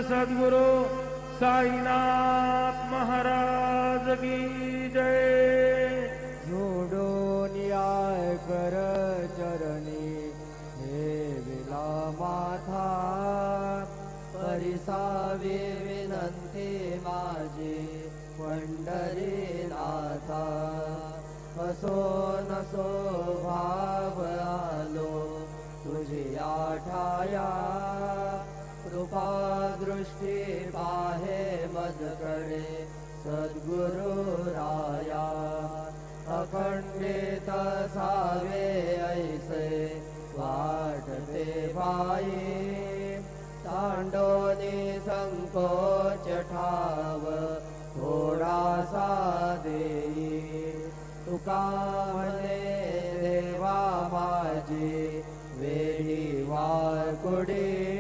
सद्गुरु साईनाथ महाराज की जय। जोडून याय कर चरणी हे विला माथा, परिसावी विनंती माझी पंढरीनाथा। असो नसो भाव आलो तुझी आठाया, कृपा दृष्टी पाहे मजकडे सद्गुरु राया। अखंडित सावे ऐसे वाटते बाई, सांडोनी संकोच ठाव थोडासा देई। तुका म्हणे देवा माझी वेडी वाकुडी,